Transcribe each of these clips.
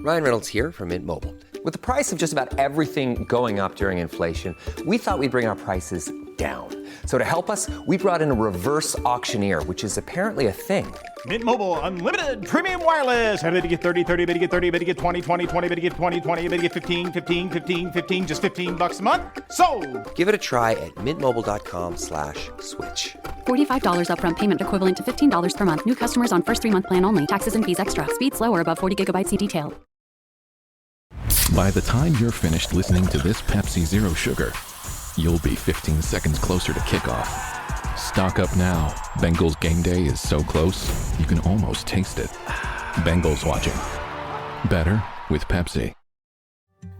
Ryan Reynolds here from Mint Mobile. With the price of just about everything going up during inflation, we thought we'd bring our prices down. So to help us, we brought in a reverse auctioneer, which is apparently a thing. Mint Mobile Unlimited Premium Wireless. How to get 30, 30, bit to get 30, bit to get 20, 20, 20, bit to get 20, 20, bit to get 15, 15, 15, 15, just $15 a month? Sold! Give it a try at mintmobile.com/switch. $45 upfront payment equivalent to $15 per month. New customers on first 3-month plan only. Taxes and fees extra. Speed slower above 40 gigabytes. See detail. By the time you're finished listening to this Pepsi Zero Sugar, you'll be 15 seconds closer to kickoff. Stock up now. Bengals game day is so close, you can almost taste it. Bengals watching. Better with Pepsi.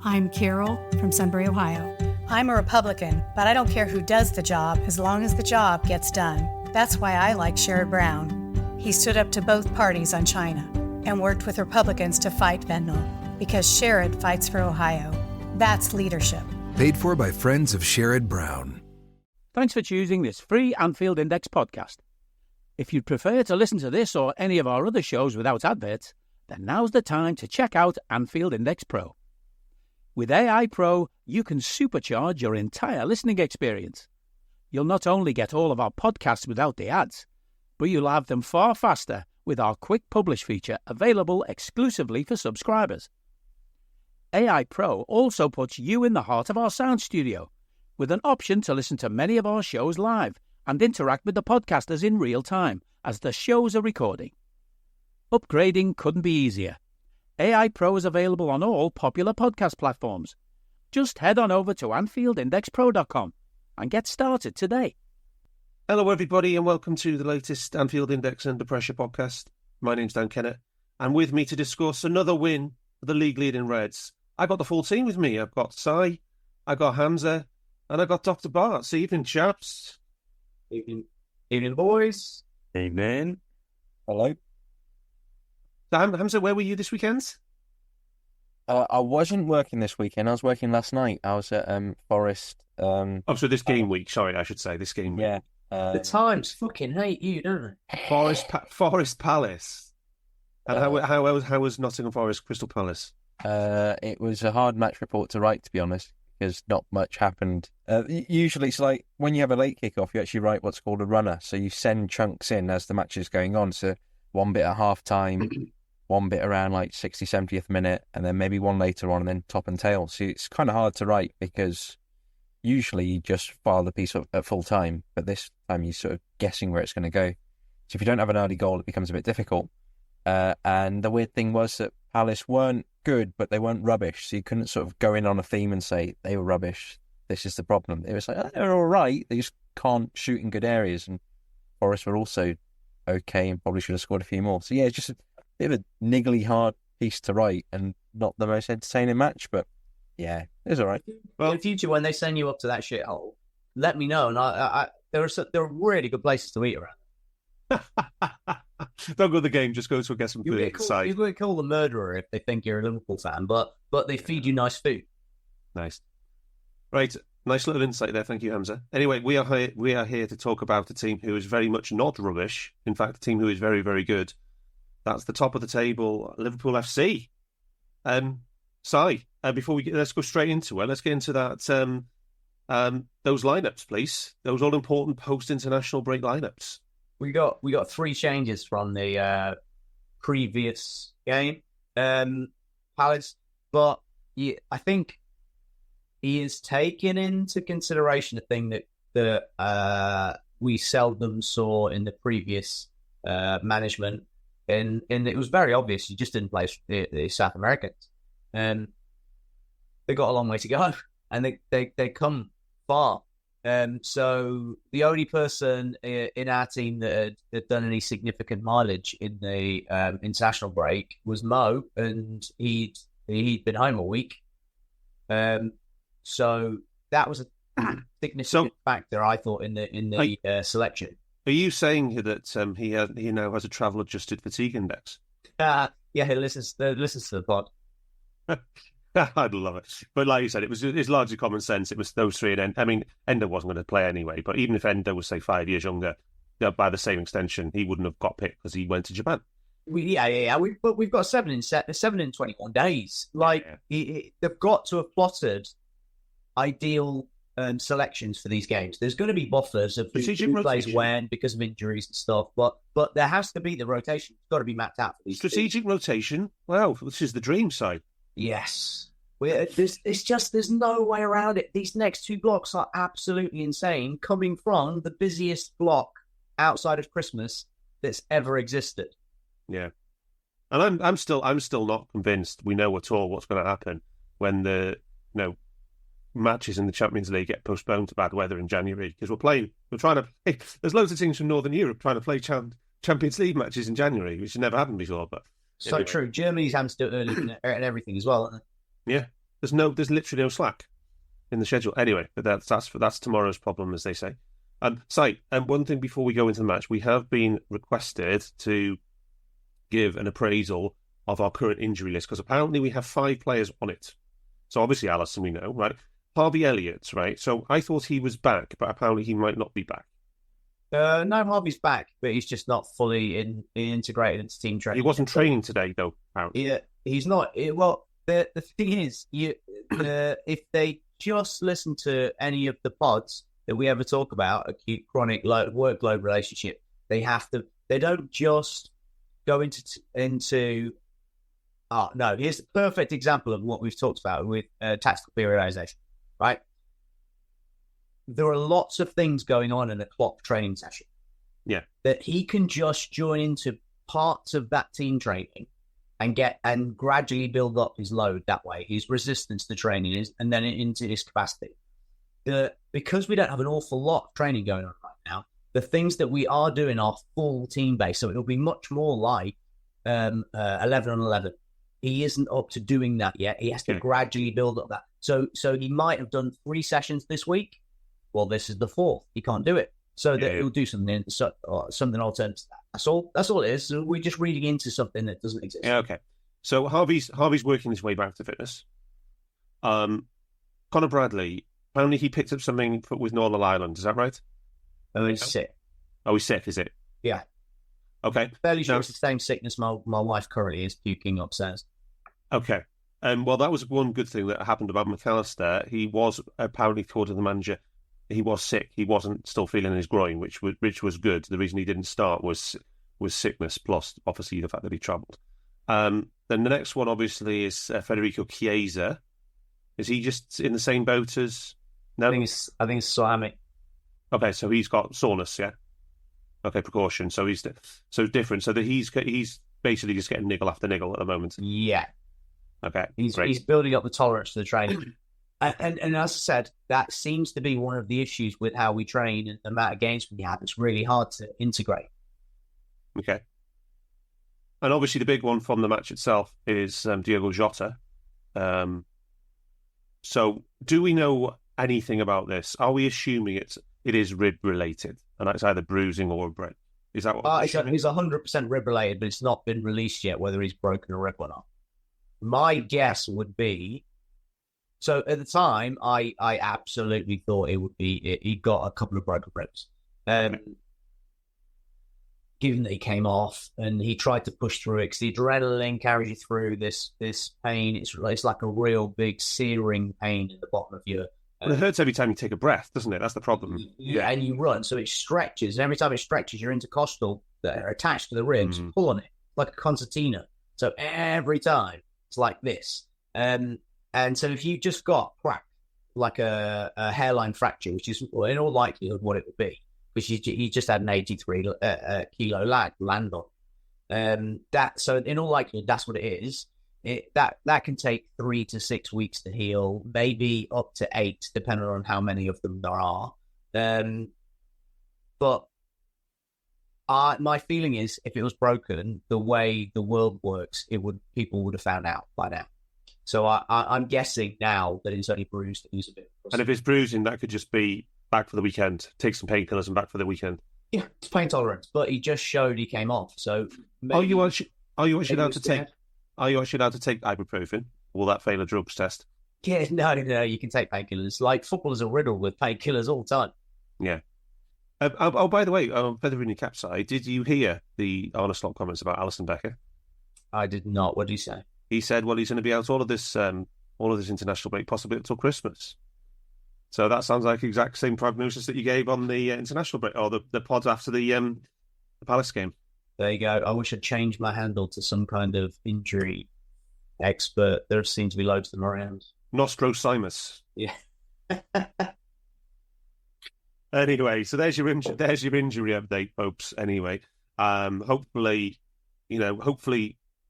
I'm Carol from Sunbury, Ohio. I'm a Republican, but I don't care who does the job as long as the job gets done. That's why I like Sherrod Brown. He stood up to both parties on China and worked with Republicans to fight fentanyl because Sherrod fights for Ohio. That's leadership. Paid for by friends of Sherrod Brown. Thanks for choosing this free Anfield Index podcast. If you'd prefer to listen to this or any of our other shows without adverts, then now's the time to check out Anfield Index Pro. With AI Pro, you can supercharge your entire listening experience. You'll not only get all of our podcasts without the ads, but you'll have them far faster with our Quick Publish feature available exclusively for subscribers. AI Pro also puts you in the heart of our sound studio, with an option to listen to many of our shows live and interact with the podcasters in real time as the shows are recording. Upgrading couldn't be easier. AI Pro is available on all popular podcast platforms. Just head on over to AnfieldIndexPro.com and get started today. Hello everybody and welcome to the latest Anfield Index Under Pressure podcast. My name's Dan Kennett and with me to discuss another win for the league leading Reds. I got the full team with me. I've got Sai, I got Hamzah, and I got Dr Barts. Evening, chaps. Evening, boys. Evening. Hello. Hamzah, where were you this weekend? I wasn't working this weekend. I was working last night. I was at Forest. So this game week. Sorry, I should say this game week. Yeah. The Times fucking hate you, don't they? Forest Palace. And how was Nottingham Forest Crystal Palace? It was a hard match report to write, to be honest, because not much happened. Usually it's like when you have a late kickoff, you actually write what's called a runner. So you send chunks in as the match is going on. So one bit at half time, one bit around like 60th, 70th minute, and then maybe one later on, and then top and tail. So it's kind of hard to write because usually you just file the piece at full time, but this time you're sort of guessing where it's going to go. So if you don't have an early goal, it becomes a bit difficult. And the weird thing was that Palace weren't good, but they weren't rubbish. So you couldn't sort of go in on a theme and say they were rubbish. This is the problem. It was like, oh, they're all right. They just can't shoot in good areas. And Forest were also okay and probably should have scored a few more. So yeah, it's just a bit of a niggly hard piece to write and not the most entertaining match, but yeah, it was all right. Well, in the future, when they send you up to that shithole, let me know. And there are really good places to eat around. Don't go to the game, just go to get some food inside. You get called a murderer if they think you're a Liverpool fan, but they feed you nice food. Nice. Right, nice little insight there. Thank you, Hamzah. Anyway, we are here to talk about a team who is very much not rubbish. In fact, a team who is very, very good. That's the top of the table, Liverpool FC. Si, let's go straight into it. Let's get into that. Those lineups, please. Those all important post-international break lineups. We got three changes from the previous game, Palace, but I think he is taking into consideration a thing that we seldom saw in the previous management, and it was very obvious. He just didn't play the South Americans, and they got a long way to go, and they come far. So the only person in our team that had done any significant mileage in the international break was Mo, and he'd been home a week. So that was a significant factor, I thought, in the selection. Are you saying that he now has a travel adjusted fatigue index? Yeah, he listens to the pod. I'd love it. But like you said, it's largely common sense. It was those three. And Endo wasn't going to play anyway. But even if Endo was, say, 5 years younger, by the same extension, he wouldn't have got picked because he went to Japan. But we've got 7 in 21 days. They've got to have plotted ideal selections for these games. There's going to be buffers of who plays when because of injuries and stuff, but there has to be the rotation. It's got to be mapped out for these strategic rotation. Well, this is the dream side. Yes. There's no way around it. These next 2 blocks are absolutely insane, coming from the busiest block outside of Christmas that's ever existed. Yeah, and I'm still not convinced we know at all what's going to happen when the matches in the Champions League get postponed to bad weather in January, because we're trying to play. There's loads of teams from Northern Europe trying to play Champions League matches in January, which has never happened before. But so true. Germany's having to do it early and everything as well, isn't it? Yeah, there's literally no slack in the schedule. Anyway, but that's tomorrow's problem, as they say. And one thing before we go into the match, we have been requested to give an appraisal of our current injury list, because apparently we have 5 players on it. So obviously Alisson, we know, right? Harvey Elliott, right? So I thought he was back, but apparently he might not be back. No, Harvey's back, but he's just not fully integrated into team training. He wasn't training today, though, apparently. Yeah, he's not. Well, the thing is, if they just listen to any of the pods that we ever talk about, acute chronic workload relationship, they don't just go into no, here's the perfect example of what we've talked about with tactical periodization, right? There are lots of things going on in a Klopp training session. Yeah. That he can just join into parts of that team training and gradually build up his load that way, his resistance to training is, and then into his capacity. Because we don't have an awful lot of training going on right now, the things that we are doing are full team based, so it'll be much more like 11 on 11. He isn't up to doing that yet. He has to gradually build up that. So he might have done 3 sessions this week. Well, this is the 4th. He can't do it. So that he'll do something alternative to that. That's all it is. So we're just reading into something that doesn't exist. Yeah, okay. So Harvey's working his way back to fitness. Conor Bradley, apparently he picked up something with Northern Ireland. Is that right? Oh, he's sick. Oh, he's sick, is it? Yeah. Okay. Fairly sure it's the same sickness my wife currently is puking upstairs. Okay. Well, that was one good thing that happened about McAllister. He was apparently, according to the manager, he was sick. He wasn't still feeling his groin, which was good. The reason he didn't start was sickness, plus obviously the fact that he travelled. Then the next one, obviously, is Federico Chiesa. Is he just in the same boat as? No, I think it's sciatic. Okay, so he's got soreness, yeah. Okay, precaution. So he's different. So that he's basically just getting niggle after niggle at the moment. Yeah. Okay, he's building up the tolerance to the training. And as I said, that seems to be one of the issues with how we train and the amount of games we have. It's really hard to integrate. Okay. And obviously the big one from the match itself is Diogo Jota. So do we know anything about this? Are we assuming it is rib related and it's either bruising or a break? Is that what he's 100% rib related, but it's not been released yet whether he's broken a rib or not. My guess would be, so at the time, I absolutely thought it would be, he got a couple of broken ribs. Given that he came off and he tried to push through it, because the adrenaline carries you through this pain. It's like a real big searing pain in the bottom of your... Well, it hurts every time you take a breath, doesn't it? That's the problem. Yeah, and you run, so it stretches. And every time it stretches, your intercostal that are attached to the ribs pull on it, like a concertina. So every time, it's like this. And so if you just got cracked, like a hairline fracture, which is in all likelihood what it would be, because he just had an 83 kilo land on. So in all likelihood, that's what it is. That can take 3 to 6 weeks to heal, maybe up to 8, depending on how many of them there are. But my feeling is, if it was broken, the way the world works, people would have found out by now. So I'm guessing now that it's only bruised. It's a bit. And if it's bruising, that could just be back for the weekend. Take some painkillers and back for the weekend. Yeah, it's pain tolerance. But he just showed he came off. So are you actually allowed to take? Are you actually allowed to take ibuprofen? Will that fail a drugs test? Yeah, no, you can take painkillers. Like, footballers are riddled with painkillers all the time. Yeah. By the way, feather in your cap side, did you hear the Arne Slot comments about Alisson Becker? I did not. What did he say? He said, well, he's going to be out all of this international break, possibly until Christmas. So that sounds like the exact same prognosis that you gave on the international break, or the pod after the Palace game. There you go. I wish I'd changed my handle to some kind of injury expert. There seem to be loads of them around. Nostro Simus. Yeah. Anyway, so there's your injury update, folks. Anyway, hopefully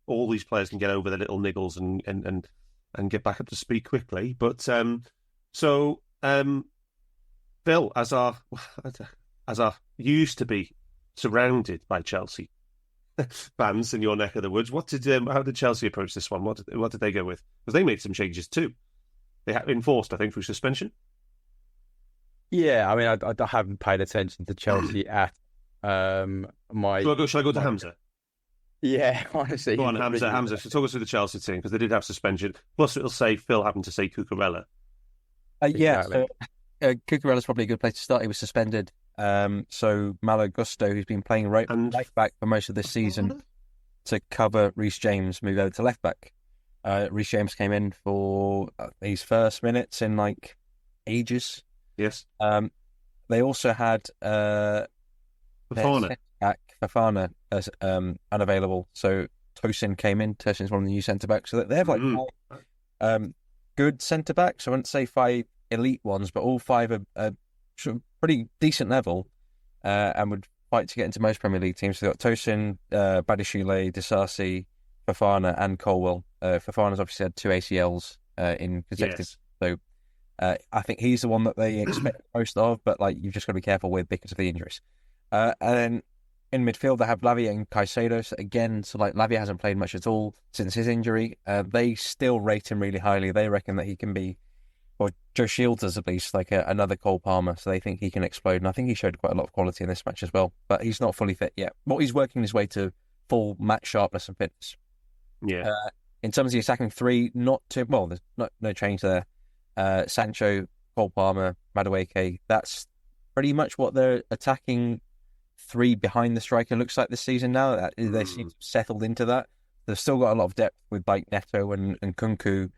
all these players can get over their little niggles and get back up to speed quickly. But Phil, as our used to be surrounded by Chelsea fans in your neck of the woods, how did Chelsea approach this one? What did they go with? Because they made some changes too. They have enforced, I think, through suspension. Yeah, I mean, I haven't paid attention to Chelsea at Shall I go to Hamzah? Yeah, honestly. Go on, Hamzah. So talk us through the Chelsea team, because they did have suspension. Plus, it'll say Phil happened to say Cucurella. Yeah, so, Cucurella's probably a good place to start. He was suspended. So Malo Gusto, who's been playing right back for most of this season, to cover Reece James, moved over to left back. Reece James came in for his first minutes in like ages. Yes. They also had Fofana as unavailable, so Tosin came in. Tosin's one of the new centre backs, so they have like good centre backs. I wouldn't say 5 elite ones, but all 5 are pretty decent level and would fight to get into most Premier League teams. So they've got Tosin, Badiashile, Disasi, Fofana, and Colwell. Fofana's obviously had 2 ACLs in consecutive, so I think he's the one that they expect most of, but like you've just got to be careful with because of the injuries. And then in midfield they have Lavia and Caicedo. So again, Lavia hasn't played much at all since his injury. They still rate him really highly. They reckon that he can be, or Joe Shields does at least, like another Cole Palmer. So they think he can explode, and I think he showed quite a lot of quality in this match as well. But he's not fully fit yet. But he's working his way to full match sharpness and fitness. Yeah. In terms of the attacking 3, there's no change there. Sancho, Cole Palmer, Madueke, that's pretty much what their attacking 3 behind the striker looks like this season now. They seem to have settled into that. They've still got a lot of depth with like Neto and Kunku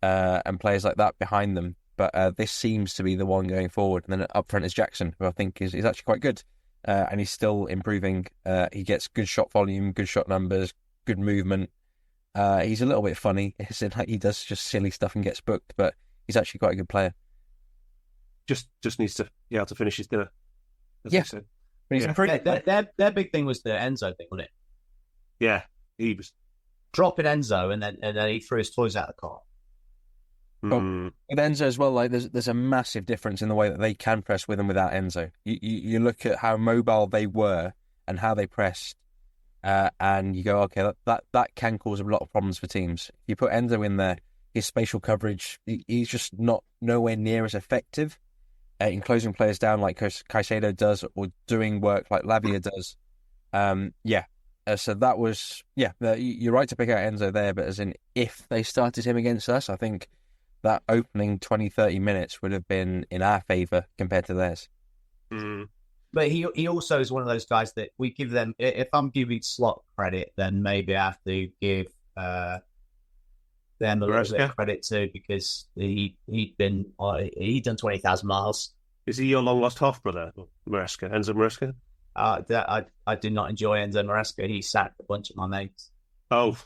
and players like that behind them, but this seems to be the one going forward. And then up front is Jackson, who I think is actually quite good, and he's still improving. He gets good shot volume, good shot numbers, good movement. He's a little bit funny, he does just silly stuff and gets booked, but he's actually quite a good player. Just needs to to finish his dinner. Yeah. Their big thing was the Enzo thing, wasn't it? Yeah, he was dropping Enzo, and then he threw his toys out of the car. Well, with Enzo as well, like there's a massive difference in the way that they can press with and without Enzo. You look at how mobile they were and how they pressed, and you go, okay, that can cause a lot of problems for teams. If you put Enzo in there, his spatial coverage, he's just nowhere near as effective in closing players down like Caicedo does, or doing work like Lavia does. So that was, you're right to pick out Enzo there, but as in if they started him against us, I think that opening 20-30 minutes would have been in our favour compared to theirs. But he also is one of those guys that we give them, if I'm giving Slot credit, then maybe I have to give them a little bit of credit too, because he'd done 20,000 miles. Is he your long lost half brother, Maresca, Enzo Maresca? I did not enjoy Enzo Maresca. He sacked a bunch of my mates. Oh,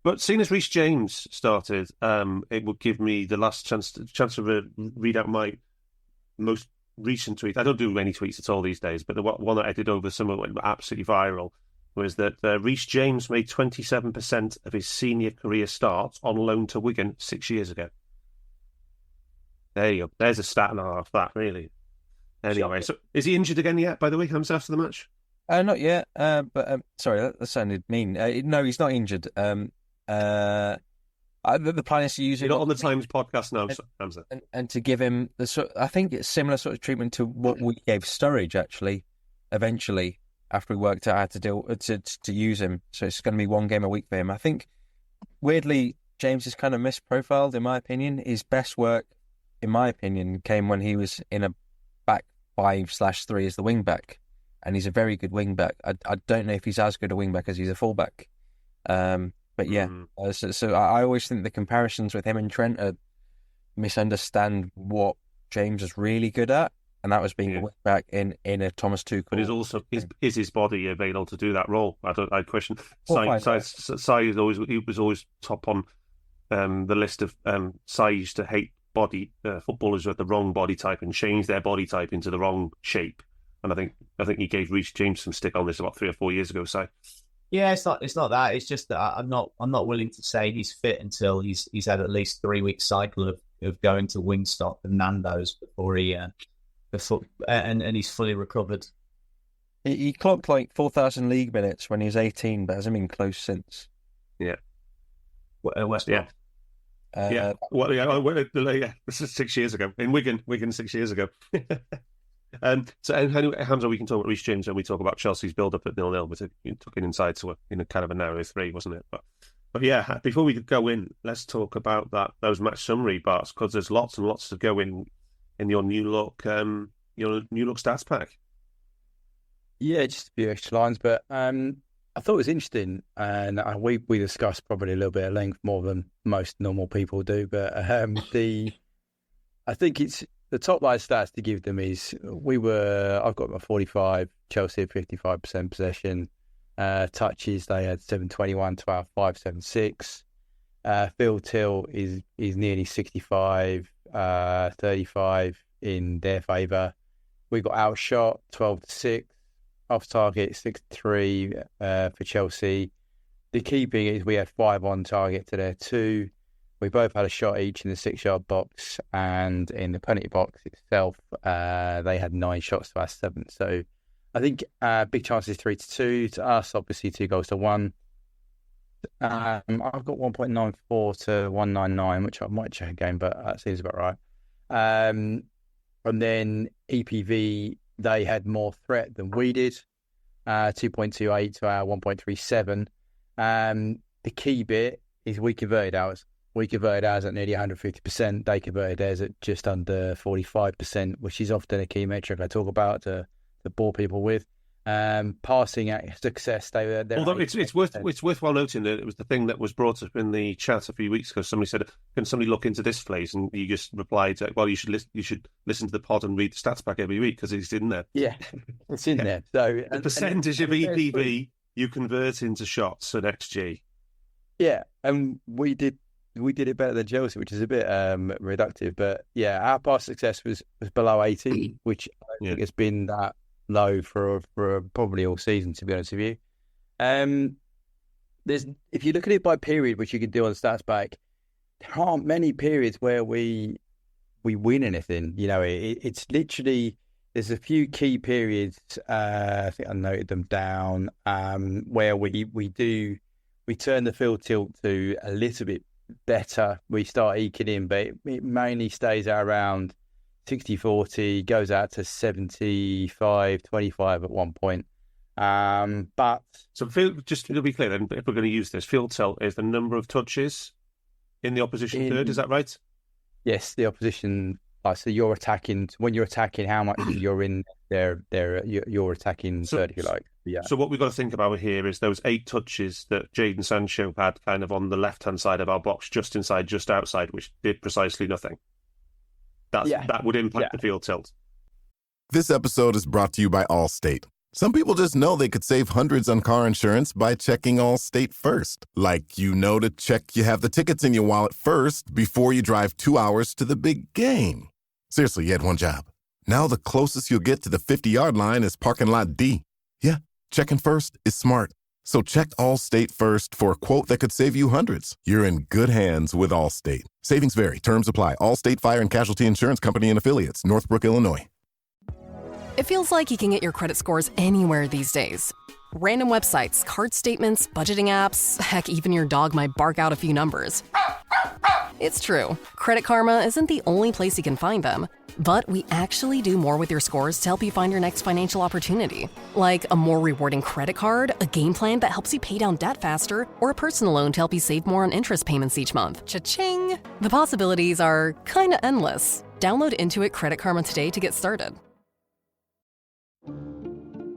but seeing as Reece James started, it would give me the last chance to read out my most recent tweet. I don't do any tweets at all these days, but the one that I did over the summer went absolutely viral was that Reece James made 27% of his senior career starts on loan to Wigan 6 years ago. There you go. There's a stat and a half, that, really. Anyway, so is he injured again yet, by the way, Hamzah, after the match? Not yet, but sorry, that sounded mean. No, he's not injured. The plan is to use him. You're not on the Times podcast now, Hamzah. And to give him, I think it's similar sort of treatment to what we gave Sturridge, actually, eventually, after we worked out how to use him. So it's going to be 1 game a week for him. I think, weirdly, James is kind of misprofiled, in my opinion. His best work, in my opinion, came when he was in a back 5/3 as the wing back, and he's a very good wing back. I don't know if he's as good a wing back as he's a full back. But yeah, so I always think the comparisons with him and Trent are misunderstand what James is really good at, and that was being a wing back in a Thomas Tuchel. But is his body available to do that role? I question. Sai was always top on the list of Sai used to hate footballers with the wrong body type and change their body type into the wrong shape. And I think he gave Reece James some stick on this about 3 or 4 years ago. Sai. Yeah, it's not that. It's just that I'm not willing to say he's fit until he's had at least 3 week cycle of going to Wingstop and Nando's before and he's fully recovered. He clocked like 4,000 league minutes when he was 18, but hasn't been close since. Yeah. West Brom. This is 6 years ago in Wigan 6 years ago. And Hamzah, we can talk about Reece James and we talk about Chelsea's build-up at 0-0, but it took it inside to a kind of a narrow 3, wasn't it? But yeah, before we go in, let's talk about those match summary parts, because there's lots and lots to go in your new look stats pack. Yeah, just a few extra lines, but I thought it was interesting, and we discussed probably a little bit at length more than most normal people do. But I think it's the top line stats to give them is I've got my 45, Chelsea 55% possession, touches they had 721 to our 576. Field tilt is nearly 65, 35 in their favour. We got outshot 12-6. Off target 6-3 for Chelsea. The keeping is we had 5 on target to their 2. We both had a shot each in the 6-yard box, and in the penalty box itself, they had 9 shots to our 7. So I think big chances 3-2 to us. Obviously 2 goals to 1. I've got 1.94 to 199, which I might check again, but that seems about right. And then EPV, they had more threat than we did, 2.28 to our 1.37. The key bit is we converted ours. We converted ours at nearly 150%. They converted theirs at just under 45%, which is often a key metric I talk about to bore people with. Passing at success, they're although it's worthwhile noting that it was the thing that was brought up in the chat a few weeks ago. Somebody said, "Can somebody look into this, please?" And you just replied, "Well, you should listen to the pod and read the stats back every week because it's in there." Yeah, it's in there. So the percentage of EPV you convert into shots at XG. Yeah, and we did it better than Chelsea, which is a bit reductive. But yeah, our pass success was below 80, which I think has been that low for probably all season, to be honest with you. If you look at it by period, which you can do on the stats back, there aren't many periods where we win anything. You know, it's literally there's a few key periods. I think I noted them down where we turn the field tilt to a little bit better. We start eking in, but it mainly stays around 60-40, goes out to 75-25 at one point. But so just to be clear, then, if we're going to use this, field tilt is the number of touches in the opposition third. Is that right? Yes, the opposition. So you're attacking when you're attacking. How much you're in their you're attacking third, if you like. Yeah. So what we've got to think about here is those 8 touches that Jadon Sancho had kind of on the left-hand side of our box, just inside, just outside, which did precisely nothing. That would impact the field tilt. This episode is brought to you by Allstate. Some people just know they could save hundreds on car insurance by checking Allstate first. Like, to check you have the tickets in your wallet first before you drive 2 hours to the big game. Seriously, you had one job. Now the closest you'll get to the 50-yard line is parking lot D. Yeah, checking first is smart. So check Allstate first for a quote that could save you hundreds. You're in good hands with Allstate. Savings vary. Terms apply. Allstate Fire and Casualty Insurance Company and Affiliates. Northbrook, Illinois. It feels like you can get your credit scores anywhere these days. Random websites, card statements, budgeting apps, heck, even your dog might bark out a few numbers. It's true. Credit Karma isn't the only place you can find them. But we actually do more with your scores to help you find your next financial opportunity. Like a more rewarding credit card, a game plan that helps you pay down debt faster, or a personal loan to help you save more on interest payments each month. Cha-ching! The possibilities are kinda endless. Download Intuit Credit Karma today to get started.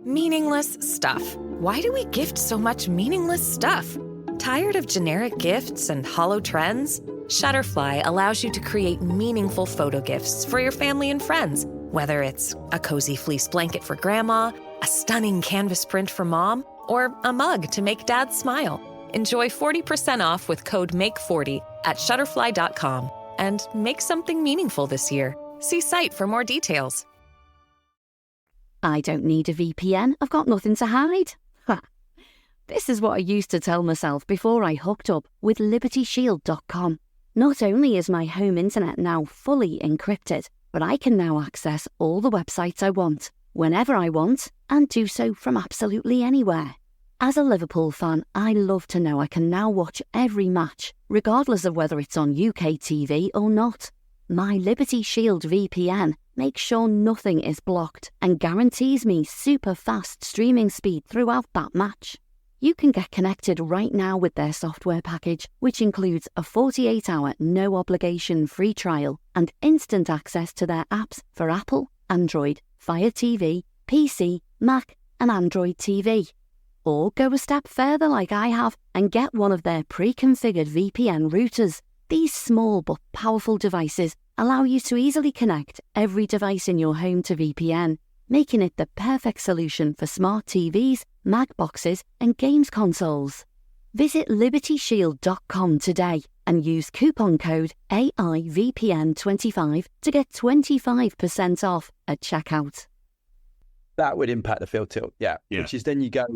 Meaningless stuff. Why do we gift so much meaningless stuff? Tired of generic gifts and hollow trends? Shutterfly allows you to create meaningful photo gifts for your family and friends. Whether it's a cozy fleece blanket for grandma, a stunning canvas print for mom, or a mug to make dad smile. Enjoy 40% off with code MAKE40 at Shutterfly.com and make something meaningful this year. See site for more details. I don't need a VPN. I've got nothing to hide. Ha. This is what I used to tell myself before I hooked up with LibertyShield.com. Not only is my home internet now fully encrypted, but I can now access all the websites I want, whenever I want, and do so from absolutely anywhere. As a Liverpool fan, I love to know I can now watch every match, regardless of whether it's on UK TV or not. My Liberty Shield VPN makes sure nothing is blocked and guarantees me super fast streaming speed throughout that match. You can get connected right now with their software package, which includes a 48-hour no-obligation free trial and instant access to their apps for Apple, Android, Fire TV, PC, Mac and Android TV. Or go a step further like I have and get one of their pre-configured VPN routers. These small but powerful devices allow you to easily connect every device in your home to VPN, making it the perfect solution for smart TVs, Mac boxes and games consoles. Visit LibertyShield.com today and use coupon code AIVPN25 to get 25% off at checkout. That would impact the field tilt, yeah. Which is then you go,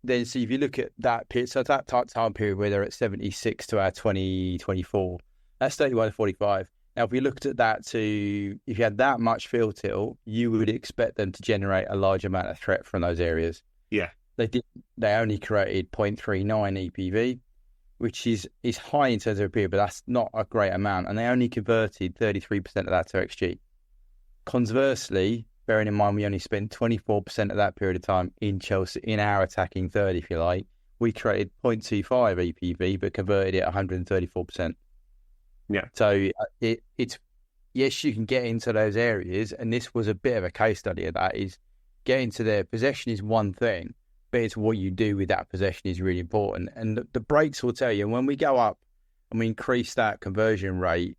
then see if you look at that period, so that time period where they're at 76 to our 2024, that's 31 to 45. Now, if we looked at that to, if you had that much field tilt, you would expect them to generate a large amount of threat from those areas. Yeah. They only created 0.39 EPV, which is high in terms of a period, but that's not a great amount. And they only converted 33% of that to XG. Conversely, bearing in mind we only spent 24% of that period of time in Chelsea, in our attacking third, if you like, we created 0.25 EPV, but converted it 134%. Yeah. So it's yes, you can get into those areas, and this was a bit of a case study of that. Is getting to their possession is one thing, but it's what you do with that possession is really important. And the breaks will tell you. And when we go up and we increase that conversion rate,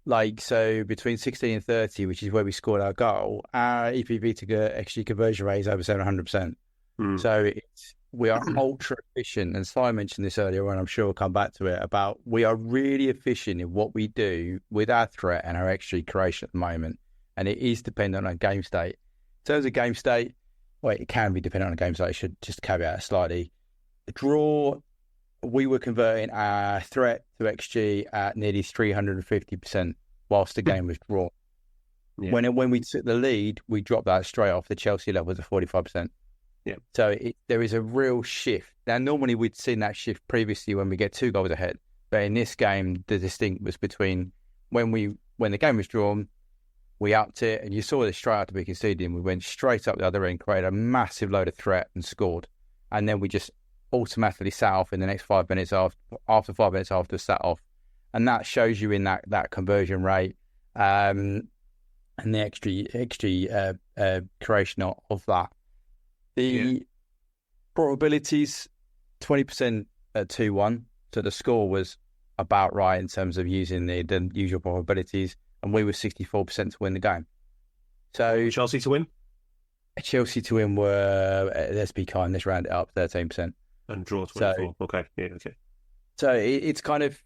like so between 16 and 30, which is where we scored our goal, our EPV to XG conversion rate is over 700%. So we are ultra efficient. And Simon mentioned this earlier, and I'm sure we'll come back to it, about we are really efficient in what we do with our threat and our XG creation at the moment. And it is dependent on game state. In terms of game state, well, it can be dependent on game state. I should just caveat it slightly. The draw, we were converting our threat to XG at nearly 350% whilst the game was drawn. Yeah. When we took the lead, we dropped that straight off. The Chelsea level was at 45%. Yeah. So there is a real shift. Now, normally we'd seen that shift previously when we get 2 goals ahead. But in this game, the distinct was between when the game was drawn, we upped it, and you saw this straight after we conceded, and we went straight up the other end, created a massive load of threat and scored. And then we just automatically sat off in the next 5 minutes after 5 minutes after sat off. And that shows you in that conversion rate and the XG creation of that. The probabilities, 20% at 2-1. So the score was about right in terms of using the usual probabilities. And we were 64% to win the game. So Chelsea to win? Chelsea to win were, let's be kind, let's round it up, 13%. And draw 24. So, okay. So it's kind of...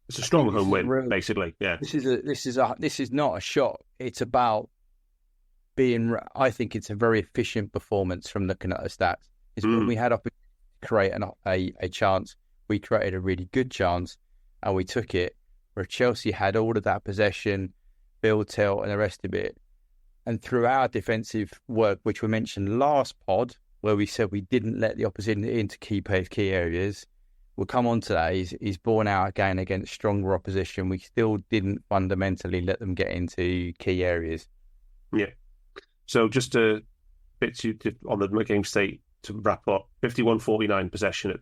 It's a strong home win, basically. Yeah. This is not a shot. It's about being... I think it's a very efficient performance from looking at the stats. It's when we had to create a chance, we created a really good chance, and we took it, where Chelsea had all of that possession, field tilt, and the rest of it. And through our defensive work, which we mentioned last pod, where we said we didn't let the opposition into key areas, we'll come on to that. He's borne out again against stronger opposition. We still didn't fundamentally let them get into key areas. Yeah. So just a bit on the game state to wrap up. 51-49 possession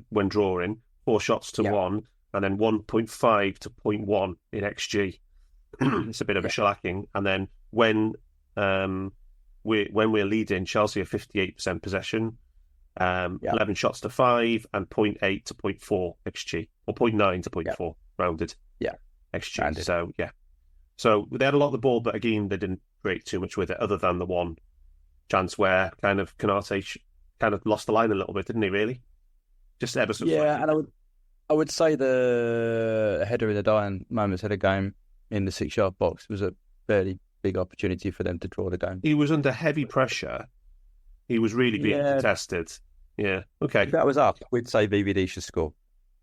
when drawing, 4 shots to 1, and then 1.5 to 0.1 in XG. It's a bit of a shellacking. And then when when we're leading, Chelsea are 58% possession, 11 shots to 5, and 0.8 to 0.4 XG, or 0.9 to 0.4 rounded. Yeah, XG. Rounded. So they had a lot of the ball, but again, they didn't create too much with it, other than the one chance where kind of Konate kind of lost the line a little bit, didn't he? Really, just ever so. Yeah, slightly. and I would say the header in the dying moments of the game in the 6-yard box was a fairly big opportunity for them to draw the game. He was under heavy pressure. He was really being contested. Yeah. Okay. If that was up, we'd say VVD should score.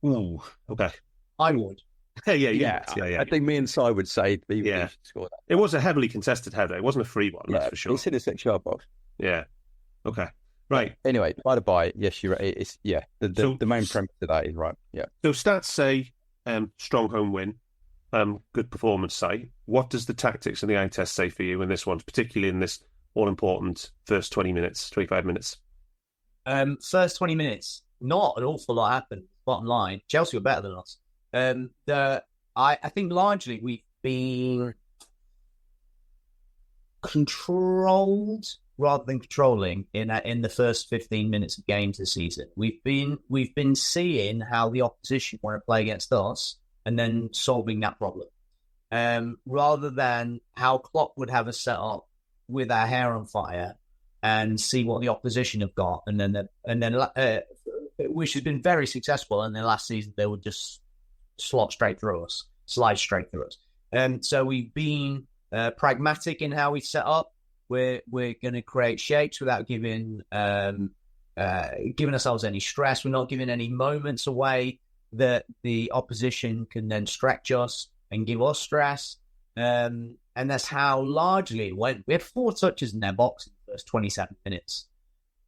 Ooh. Okay. I would. Yeah. I think me and Si would say VVD should score that. It was a heavily contested header. It wasn't a free one, that's for sure. It's in the 6-yard box. Yeah. Okay. Right. Anyway, by the by, yes, you're right. It's the main premise of that is right. Yeah. So stats say strong home win, good performance say. What does the tactics and the eye test say for you in this one, particularly in this all-important first 25 minutes? First 20 minutes, not an awful lot happened. Bottom line, Chelsea were better than us. I think largely we've been controlled rather than controlling in the first 15 minutes of games this season. We've been seeing how the opposition want to play against us and then solving that problem, rather than how Klopp would have us set up with our hair on fire and see what the opposition have got, and then which has been very successful. And then last season they would just slide straight through us. So we've been pragmatic in how we set up. We're going to create shapes without giving ourselves any stress. We're not giving any moments away that the opposition can then stretch us and give us stress. And that's how largely it went. We had 4 touches in their box in the first 27 minutes.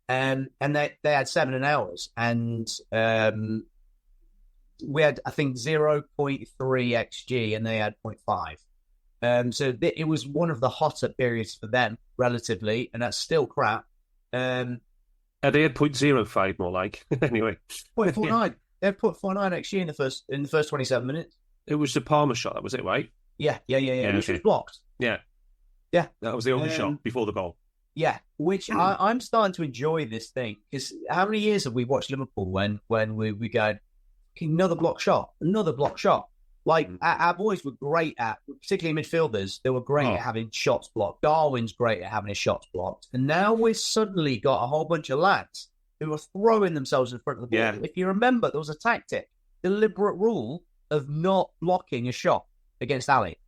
And they had 7 in ours. And we had, I think, 0.3 XG and they had 0.5. So it was one of the hotter periods for them, relatively, and that's still crap. They had 0.05 more like, anyway. 0.49. They had 0.49 XG in the first 27 minutes. It was the Palmer shot, that was it, right? Yeah. Which was blocked. Yeah. That was the only shot before the goal. Yeah, which I'm starting to enjoy this thing, because how many years have we watched Liverpool when we go, another block shot. Like, our boys were great at, particularly midfielders, they were great at having shots blocked. Darwin's great at having his shots blocked. And now we've suddenly got a whole bunch of lads who are throwing themselves in front of the ball. Yeah. If you remember, there was a tactic, deliberate rule of not blocking a shot against Ali.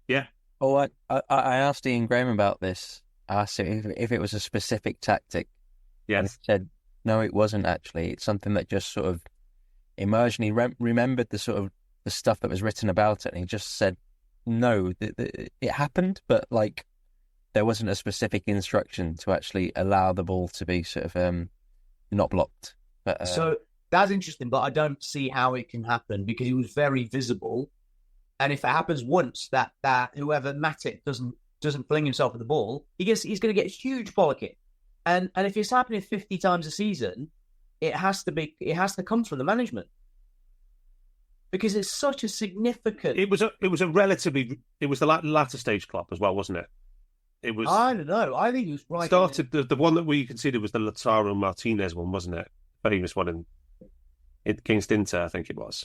Yeah. Oh, I asked Ian Graham about this. I asked him if it was a specific tactic. Yes. And he said, no, it wasn't actually. It's something that just sort of emerged, and he remembered the sort of the stuff that was written about it, and he just said, no, it happened, but like there wasn't a specific instruction to actually allow the ball to be sort of not blocked. But, so that's interesting, but I don't see how it can happen, because it was very visible. And if it happens once, that whoever Matic doesn't fling himself at the ball, he's going to get huge bollocking. And if it's happening 50 times a season, it has to come from the management, because it's such a significant. It was the latter stage Klopp as well, wasn't it? It was. I don't know. I think it was right. Started the one that we considered was the Lautaro Martinez one, wasn't it? Famous one against Inter, I think it was.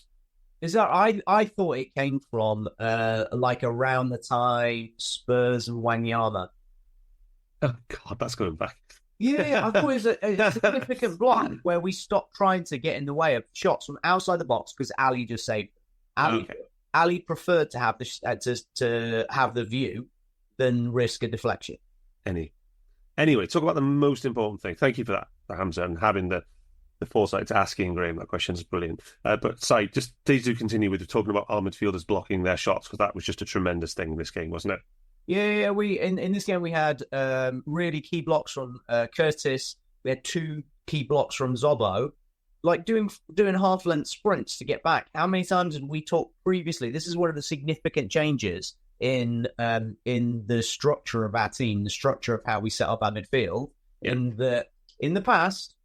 Is that I thought it came from like around the time Spurs and Wanyama. Oh God, that's going back. Yeah, I thought it was a significant block where we stopped trying to get in the way of shots from outside the box because Ali just saved them. Ali preferred to have to have the view than risk a deflection. Anyway, talk about the most important thing. Thank you for that, Hamzah, and having the foresight to asking Graham that question is brilliant. But Si, just please do continue with talking about our midfielders blocking their shots, because that was just a tremendous thing in this game, wasn't it? Yeah. We in this game we had really key blocks from Curtis. We had 2 key blocks from Szobo, like doing half-length sprints to get back. How many times had we talked previously? This is one of the significant changes in the structure of our team, the structure of how we set up our midfield. Yeah. In the past,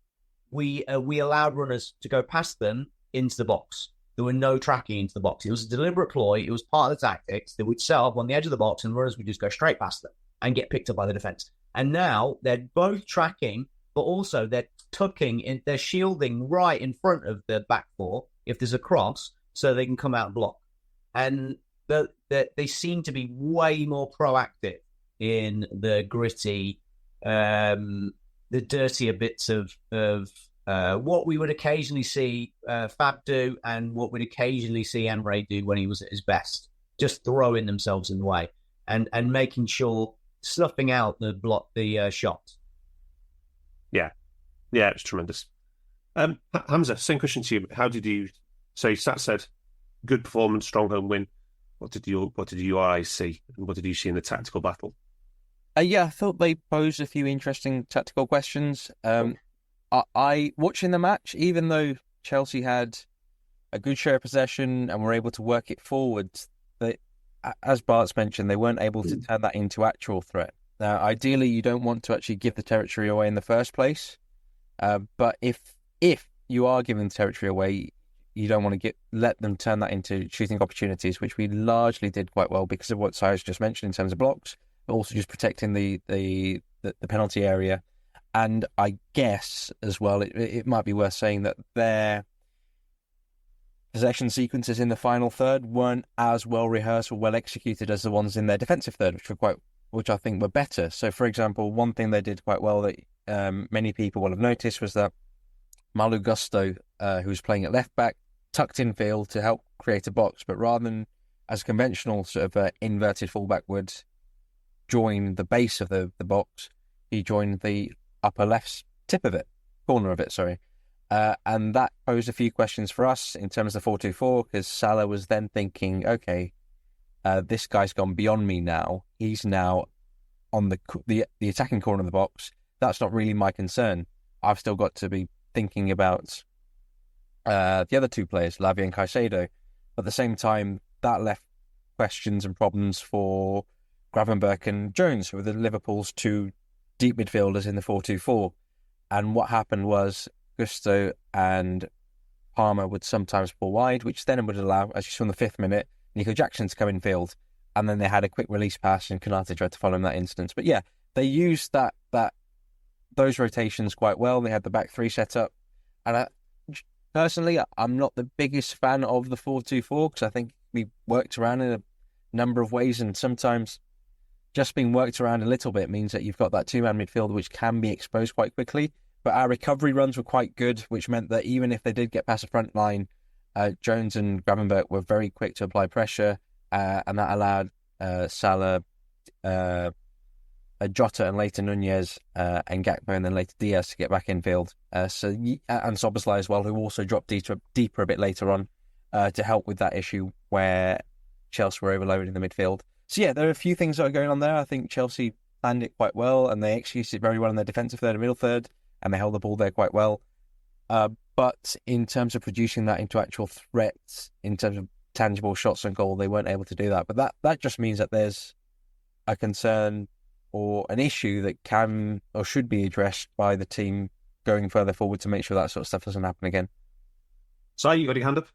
we allowed runners to go past them into the box. There were no tracking into the box. It was a deliberate ploy. It was part of the tactics. They would set up on the edge of the box and runners would just go straight past them and get picked up by the defence. And now they're both tracking, but also they're they're shielding right in front of the back four if there's a cross, so they can come out and block. And they seem to be way more proactive in the gritty, the dirtier bits of what we would occasionally see Fab do and what we'd occasionally see Emre do when he was at his best, just throwing themselves in the way and making sure, snuffing out the shot. Yeah, it was tremendous. Hamzah, same question to you. How did you say? Sat said, good performance, strong home win. What did your eyes see, and what did you see in the tactical battle? Yeah, I thought they posed a few interesting tactical questions. I watching the match, even though Chelsea had a good share of possession and were able to work it forward, as Bart's mentioned, they weren't able to turn that into actual threat. Now, ideally, you don't want to actually give the territory away in the first place. But if you are giving the territory away, you don't want to let them turn that into shooting opportunities, which we largely did quite well because of what Si's just mentioned in terms of blocks, but also just protecting the penalty area. And I guess as well, it might be worth saying that their possession sequences in the final third weren't as well rehearsed or well executed as the ones in their defensive third, which I think were better. So, for example, one thing they did quite well that many people will have noticed was that Malu Gusto, who was playing at left back, tucked in field to help create a box, but rather than as a conventional sort of inverted fullback would join the base of the box, he joined the upper left corner of it, and that posed a few questions for us in terms of 4-2-4, because Salah was then thinking, okay, this guy's gone beyond me now. He's now on the attacking corner of the box. That's not really my concern. I've still got to be thinking about the other two players, Lavia and Caicedo. At the same time, that left questions and problems for Gravenberch and Jones, who were the Liverpool's two deep midfielders in the 4-2-4. And what happened was Gusto and Palmer would sometimes pull wide, which then would allow, as you saw in the 5th minute, Nico Jackson to come in field. And then they had a quick release pass and Konate tried to follow in that instance. But yeah, they used those rotations quite well. They had the back three set up. And personally, I'm not the biggest fan of the 4-2-4 because I think we worked around in a number of ways, and sometimes just being worked around a little bit means that you've got that two-man midfield which can be exposed quite quickly. But our recovery runs were quite good, which meant that even if they did get past the front line, Jones and Gravenberch were very quick to apply pressure, and that allowed Salah, Jota and later Nunez and Gakpo and then later Diaz to get back in field. And Szoboszlai as well, who also dropped deeper a bit later on to help with that issue where Chelsea were overloaded in the midfield. So yeah, there are a few things that are going on there. I think Chelsea planned it quite well and they executed it very well in their defensive third and middle third, and they held the ball there quite well. But in terms of producing that into actual threats, in terms of tangible shots on goal, they weren't able to do that. But that just means that there's a concern or an issue that can or should be addressed by the team going further forward to make sure that sort of stuff doesn't happen again. Si, you got your hand up?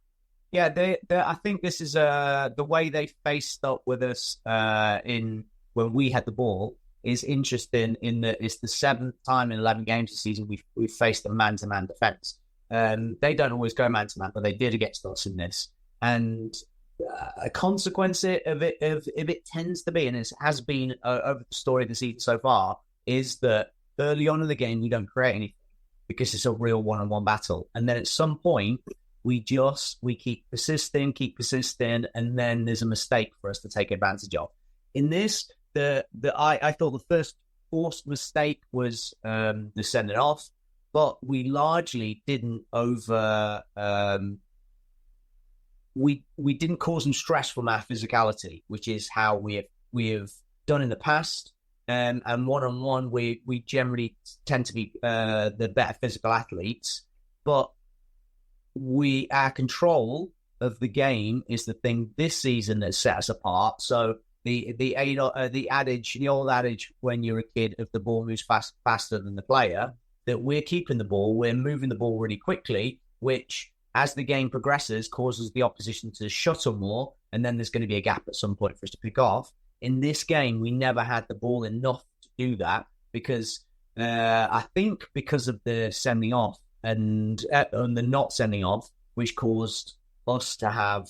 Yeah, I think this is the way they faced up with us when we had the ball is interesting in that it's the 7th time in 11 games this season we've faced a man-to-man defence. They don't always go man-to-man, but they did against us in this. And a consequence of it tends to be, and it has been over the story of the season so far, is that early on in the game we don't create anything because it's a real one-on-one battle. And then at some point we keep persisting, and then there's a mistake for us to take advantage of. In this, I thought the first forced mistake was the sending off, but we largely didn't we didn't cause them stress from our physicality, which is how we have done in the past. And one-on-one, we generally tend to be the better physical athletes, but our control of the game is the thing this season that set us apart. So the old adage when you're a kid of the ball moves faster than the player, that we're keeping the ball, we're moving the ball really quickly, which as the game progresses causes the opposition to shuttle more, and then there's going to be a gap at some point for us to pick off. In this game, we never had the ball enough to do that because I think because of the sending off and the not sending off, which caused us to have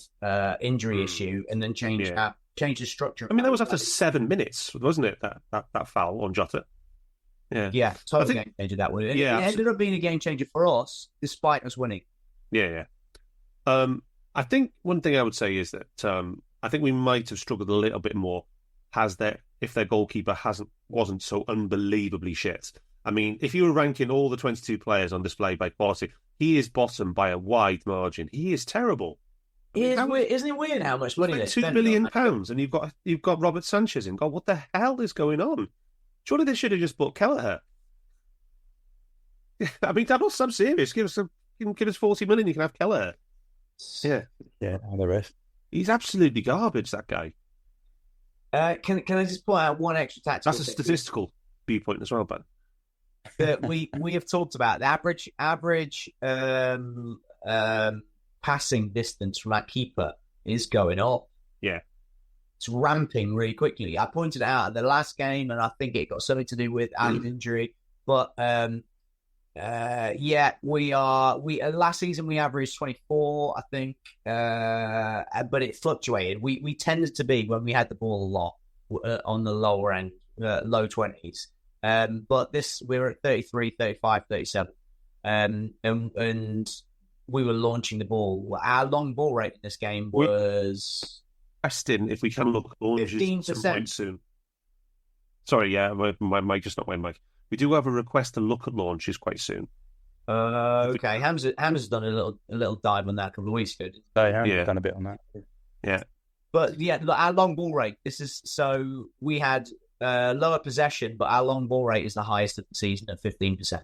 injury issue and then change the structure. I mean, that was after 7 minutes, wasn't it? That foul on Jota. Yeah, totally game changer that way. It ended up being a game changer for us, despite us winning. Yeah. I think one thing I would say is that I think we might have struggled a little bit more if their goalkeeper wasn't so unbelievably shit. I mean, if you were ranking all the 22 players on display by quality, he is bottom by a wide margin. He is terrible. Isn't it weird how much money they spend? £2 million, and you've got Robert Sanchez in. God, what the hell is going on? Surely they should have just bought Kelleher. I mean, I'm serious. Give us 40 million, you can have Kelleher. Yeah, the rest. He's absolutely garbage, that guy. Can I just point out one extra tactical? That's a statistical viewpoint as well, but we have talked about the average passing distance from that keeper is going up. Yeah. It's ramping really quickly. I pointed it out at the last game, and I think it got something to do with an injury. But last season we averaged 24, I think, but it fluctuated. We tended to be, when we had the ball a lot, on the lower end, low 20s. But we were at 33, 35, 37, and we were launching the ball. Our long ball rate in this game was... if we can look at launches 15%. Some point soon. Sorry, my mic just not my mic. We do have a request to look at launches quite soon. Okay, Hamza's done a little dive on that a couple of weeks ago. Hamza's done a bit on that. Yeah, but our long ball rate. We had lower possession, but our long ball rate is the highest of the season at 15%,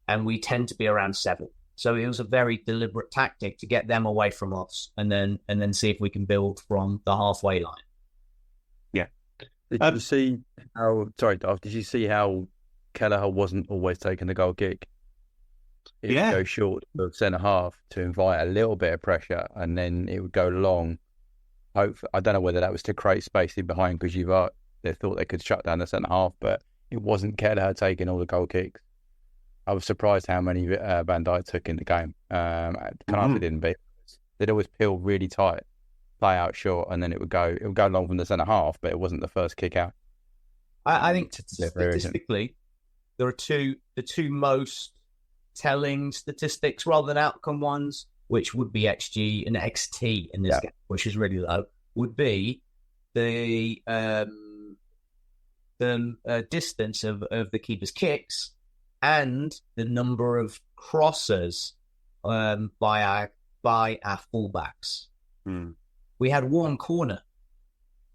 and we tend to be around 7%. So it was a very deliberate tactic to get them away from us, and then see if we can build from the halfway line. Yeah. Did you see how? Sorry, Darth. Did you see how Kelleher wasn't always taking the goal kick? It would go short of centre half to invite a little bit of pressure, and then it would go long. I don't know whether that was to create space in behind because they thought they could shut down the centre half, but it wasn't Kelleher taking all the goal kicks. I was surprised how many Van Dijk took in the game. Canafy didn't beat. They'd always peel really tight, play out short, and then it would go long from the centre half, but it wasn't the first kick out. I think statistically, there are the two most telling statistics rather than outcome ones, which would be XG and XT in this game, which is really low, would be the distance of the keeper's kicks and the number of crosses by our fullbacks. We had one corner.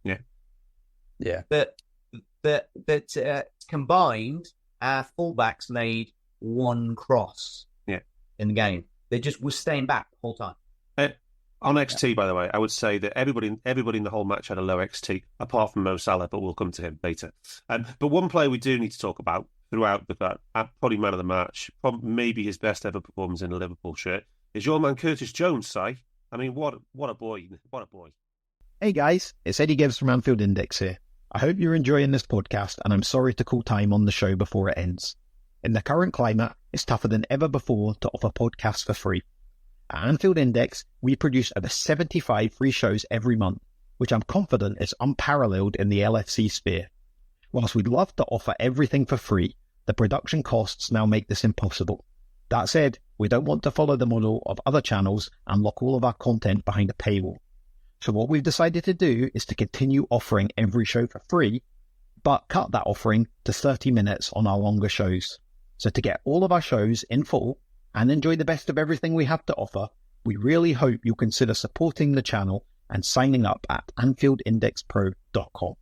Yeah. That combined, our fullbacks made one cross. In the game, they just were staying back the whole time. On XT, by the way, I would say that everybody in the whole match had a low XT, apart from Mo Salah, but we'll come to him later. But one player we do need to talk about throughout probably man of the match, maybe his best ever performance in a Liverpool shirt, is your man Curtis Jones, Si. I mean, what a boy. What a boy. Hey guys, it's Eddie Gibbs from Anfield Index here. I hope you're enjoying this podcast, and I'm sorry to call time on the show before it ends. In the current climate, it's tougher than ever before to offer podcasts for free. At Anfield Index, we produce over 75 free shows every month, which I'm confident is unparalleled in the LFC sphere. Whilst we'd love to offer everything for free, the production costs now make this impossible. That said, we don't want to follow the model of other channels and lock all of our content behind a paywall. So what we've decided to do is to continue offering every show for free, but cut that offering to 30 minutes on our longer shows. So to get all of our shows in full and enjoy the best of everything we have to offer, we really hope you'll consider supporting the channel and signing up at AnfieldIndexPro.com.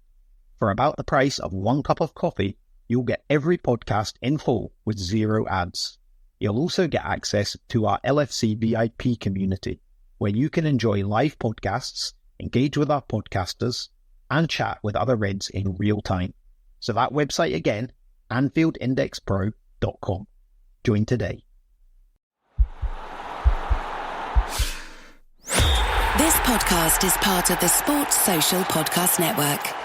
For about the price of 1 cup of coffee, you'll get every podcast in full with 0 ads. You'll also get access to our LFC VIP community, where you can enjoy live podcasts, engage with our podcasters, and chat with other Reds in real time. So that website again, AnfieldIndexPro.com. Join today. This podcast is part of the Sports Social Podcast Network.